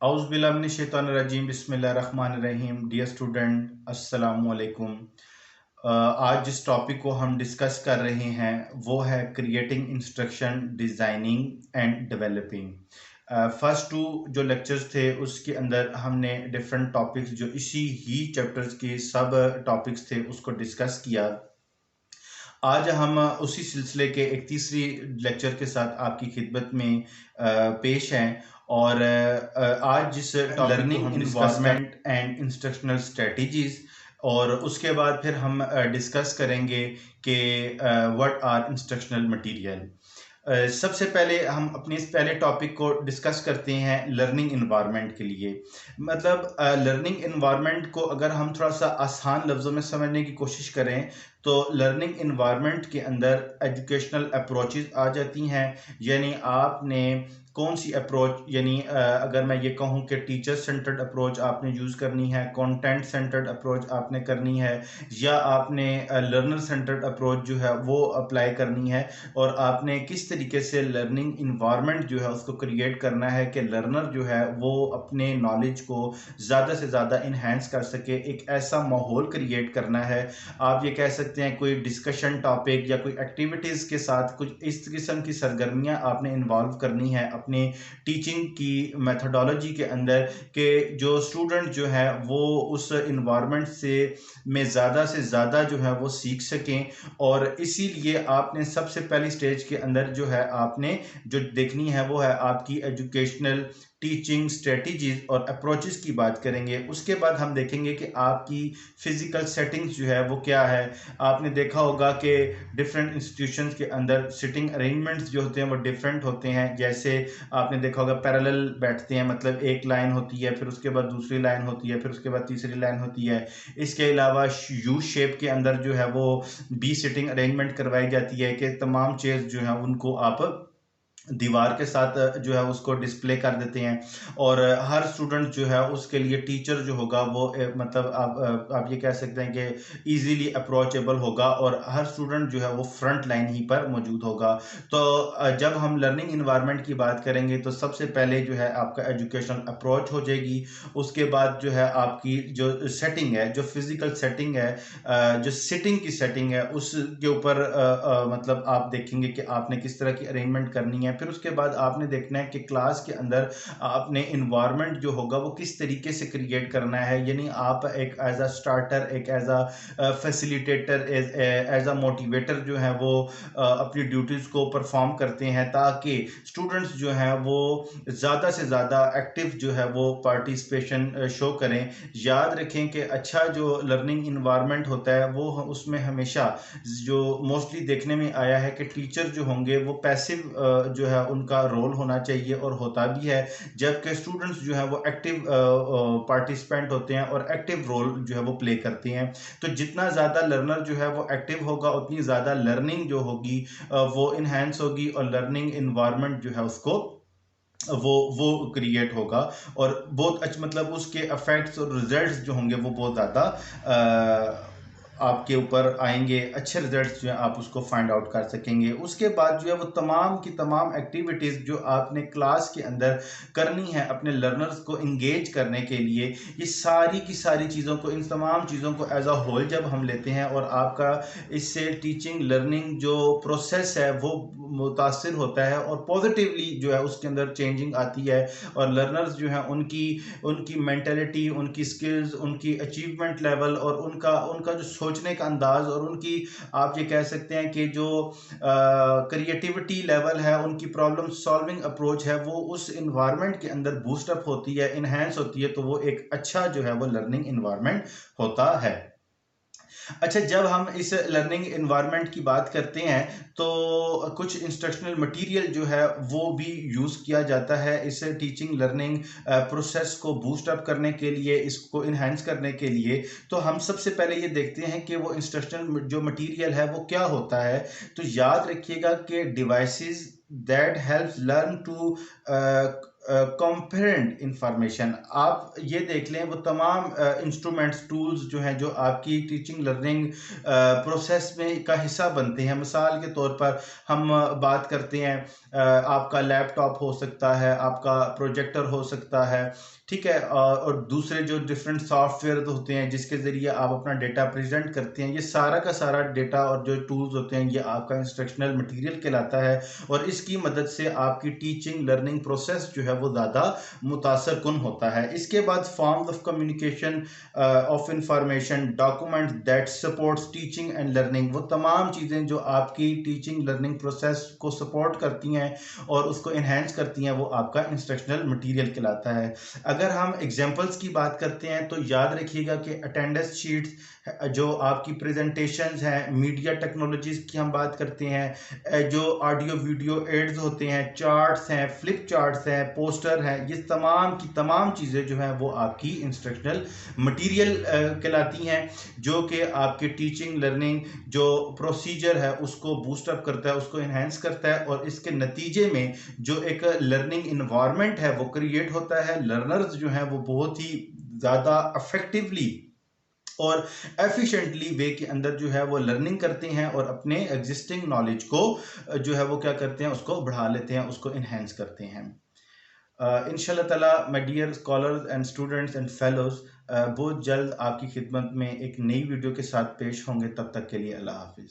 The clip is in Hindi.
औज़ुबिल्लाहिमिनश्शैतानिर्रजीम बिस्मिल्लाहिर्रहमानिर्रहीम। डियर स्टूडेंट अस्सलामु अलैकुम। आज जिस टॉपिक को हम डिस्कस कर रहे हैं वो है creating instruction designing and developing. First two जो लेक्चर्स थे उसके अंदर हमने डिफरेंट टॉपिक्स जो इसी ही चैप्टर्स के सब टॉपिक्स थे उसको डिस्कस किया। आज हम उसी सिलसिले के एक तीसरी लेक्चर के साथ आपकी खिदमत में पेश हैं और आज जिस learning environment and instructional strategies और उसके बाद फिर हम डिस्कस करेंगे कि व्हाट आर इंस्ट्रक्शनल मटेरियल। सबसे पहले हम अपने इस पहले टॉपिक को डिस्कस करते हैं लर्निंग इन्वायरमेंट के लिए। मतलब लर्निंग इन्वायरमेंट को अगर हम थोड़ा सा आसान लफ्ज़ों में समझने की कोशिश करें तो लर्निंग इन्वायरमेंट के अंदर एजुकेशनल अप्रोचेस आ जाती हैं। यानी आपने कौन सी अप्रोच, यानी अगर मैं ये कहूँ कि टीचर सेंटर्ड अप्रोच आपने यूज़ करनी है, कंटेंट सेंटर्ड अप्रोच आपने करनी है, या आपने लर्नर सेंटर्ड अप्रोच जो है वो अप्लाई करनी है, और आपने किस तरीके से लर्निंग इन्वायरमेंट जो है उसको क्रिएट करना है कि लर्नर जो है वो अपने नॉलेज को ज़्यादा से ज़्यादा इन्हेंस कर सके। एक ऐसा माहौल क्रिएट करना है, आप ये कह सकते हैं कोई डिस्कशन टॉपिक या कोई एक्टिविटीज़ के साथ कुछ इस किस्म की सरगर्मियाँ आपने इन्वॉल्व करनी है अपनी टीचिंग की मेथोडोलॉजी के अंदर, कि जो स्टूडेंट जो है वो उस इन्वायरमेंट से ज़्यादा से ज़्यादा जो है वो सीख सकें। और इसीलिए आपने सबसे पहली स्टेज के अंदर जो है आपने जो देखनी है वो है आपकी एजुकेशनल टीचिंग स्ट्रेटजीज और अप्रोचेस की बात करेंगे। उसके बाद हम देखेंगे कि आपकी फिजिकल सेटिंग्स जो है वो क्या है। आपने देखा होगा कि डिफरेंट इंस्टीट्यूशंस के अंदर सिटिंग अरेंजमेंट्स जो होते हैं वो डिफरेंट होते हैं। जैसे आपने देखा होगा पैरेलल बैठते हैं, मतलब एक लाइन होती है, फिर उसके बाद दूसरी लाइन होती है, फिर उसके बाद तीसरी लाइन होती है। इसके अलावा यू शेप के अंदर जो है वो बी सिटिंग अरेंजमेंट करवाई जाती है कि तमाम चेयर्स जो हैं उनको आप दीवार के साथ जो है उसको डिस्प्ले कर देते हैं। और हर स्टूडेंट जो है उसके लिए टीचर जो होगा वो मतलब आप ये कह सकते हैं कि इजीली अप्रोचेबल होगा, और हर स्टूडेंट जो है वो फ्रंट लाइन ही पर मौजूद होगा। तो जब हम लर्निंग इन्वायरमेंट की बात करेंगे तो सबसे पहले जो है आपका एजुकेशनल अप्रोच हो जाएगी। उसके बाद जो है आपकी जो सेटिंग है, जो फिजिकल सेटिंग है, जो सिटिंग की सेटिंग है उसके ऊपर मतलब आप देखेंगे कि आपने किस तरह की अरेंजमेंट करनी है। फिर उसके बाद आपने देखना है कि क्लास के अंदर आपने इन्वायरमेंट जो होगा वो किस तरीके से क्रिएट करना है। यानी आप एक एज अ स्टार्टर, एक as a facilitator, as a motivator जो है वो अपनी ड्यूटीज़ को परफॉर्म करते हैं, ताकि स्टूडेंट्स जो हैं वो ज़्यादा से ज़्यादा एक्टिव जो है वो पार्टिसिपेशन शो करें। याद रखें कि अच्छा जो लर्निंग इन्वायरमेंट होता है वो उसमें हमेशा जो मोस्टली देखने में आया है कि टीचर जो होंगे वो पैसिव जो है उनका रोल होना चाहिए, और होता भी है, जबकि स्टूडेंट्स जो है वो एक्टिव पार्टिसिपेंट होते हैं और एक्टिव रोल जो है वो प्ले करते हैं। तो जितना ज़्यादा लर्नर जो है वो एक्टिव होगा उतनी ज़्यादा लर्निंग जो होगी वो इन्हेंस होगी, और लर्निंग इन्वायरमेंट जो है उसको वो क्रिएट होगा। और बहुत अच्छा, मतलब उसके इफेक्ट्स और रिजल्ट्स जो होंगे वो बहुत ज़्यादा आपके ऊपर आएंगे। अच्छे रिजल्ट्स जो है आप उसको फाइंड आउट कर सकेंगे। उसके बाद जो है वो तमाम की तमाम एक्टिविटीज़ जो आपने क्लास के अंदर करनी है अपने लर्नर्स को इंगेज करने के लिए, ये सारी की सारी चीज़ों को, इन तमाम चीज़ों को एज अ होल जब हम लेते हैं और आपका इससे टीचिंग लर्निंग जो प्रोसेस है वो मुतासिर होता है, और पॉजिटिवली जो है उसके अंदर चेंजिंग आती है, और लर्नर्स जो हैं उनकी उनकी मेंटेलिटी, उनकी स्किल्स, उनकी अचीवमेंट लेवल, और उनका उनका जो सोचने का अंदाज, और उनकी आप ये कह सकते हैं कि जो क्रिएटिविटी लेवल है, उनकी प्रॉब्लम सॉल्विंग अप्रोच है, वो उस इन्वायरमेंट के अंदर बूस्ट अप होती है, इन्हेंस होती है। तो वो एक अच्छा जो है वो लर्निंग इन्वायरमेंट होता है। अच्छा, जब हम इस लर्निंग इन्वायरमेंट की बात करते हैं तो कुछ इंस्ट्रक्शनल मटेरियल जो है वो भी यूज़ किया जाता है इस टीचिंग लर्निंग प्रोसेस को बूस्ट अप करने के लिए, इसको इन्हेंस करने के लिए। तो हम सबसे पहले ये देखते हैं कि वो इंस्ट्रक्शनल जो मटेरियल है वो क्या होता है। तो याद रखिएगा कि devices that helps learn to comprehend information. आप ये देख लें वो तमाम इंस्ट्रूमेंट्स टूल्स जो हैं जो आपकी टीचिंग लर्निंग प्रोसेस में का हिस्सा बनते हैं। मिसाल के तौर पर हम बात करते हैं, आपका लैपटॉप हो सकता है, आपका प्रोजेक्टर हो सकता है, ठीक है, और दूसरे जो डिफरेंट सॉफ्टवेयर होते हैं जिसके ज़रिए आप अपना डेटा प्रेजेंट करते हैं, ये सारा का सारा डेटा और जो टूल्स होते हैं ये आपका इंस्ट्रक्शनल मटेरियल कहलाता है। और इसकी मदद से आपकी टीचिंग लर्निंग प्रोसेस जो है वो ज़्यादा मुतासर कुन होता है। इसके बाद forms of communication of information, document that supports teaching and learning, वो तमाम चीज़ें जो आपकी टीचिंग लर्निंग प्रोसेस को सपोर्ट करती हैं और उसको इन्हेंस करती हैं, वो आपका इंस्ट्रक्शनल मटेरियल कहलाता है। अगर हम एग्जांपल्स की बात करते हैं तो याद रखिएगा कि अटेंडेंस शीट्स, जो आपकी प्रेजेंटेशंस हैं, मीडिया टेक्नोलॉजीज की हम बात करते हैं, जो ऑडियो वीडियो एड्स होते हैं, चार्ट्स हैं, फ्लिप चार्ट्स हैं, पोस्टर हैं, ये तमाम की तमाम चीज़ें जो हैं वो आपकी इंस्ट्रक्शनल मटेरियल कहलाती हैं, जो कि आपके टीचिंग लर्निंग जो प्रोसीजर है उसको बूस्ट अप करता है, उसको इन्हेंस करता है, और इसके नतीजे में जो एक लर्निंग इन्वायरमेंट है वो क्रिएट होता है। लर्नर्स जो हैं वो बहुत ही ज़्यादा अफेक्टिवली और एफिशिएंटली वे के अंदर जो है वो लर्निंग करते हैं और अपने एग्जिस्टिंग नॉलेज को जो है वो क्या करते हैं, उसको बढ़ा लेते हैं, उसको इन्हेंस करते हैं। इंशाल्लाह ताला my dear scholars and students and fellows, बहुत जल्द आपकी खिदमत में एक नई वीडियो के साथ पेश होंगे। तब तक के लिए अल्लाह हाफिज़।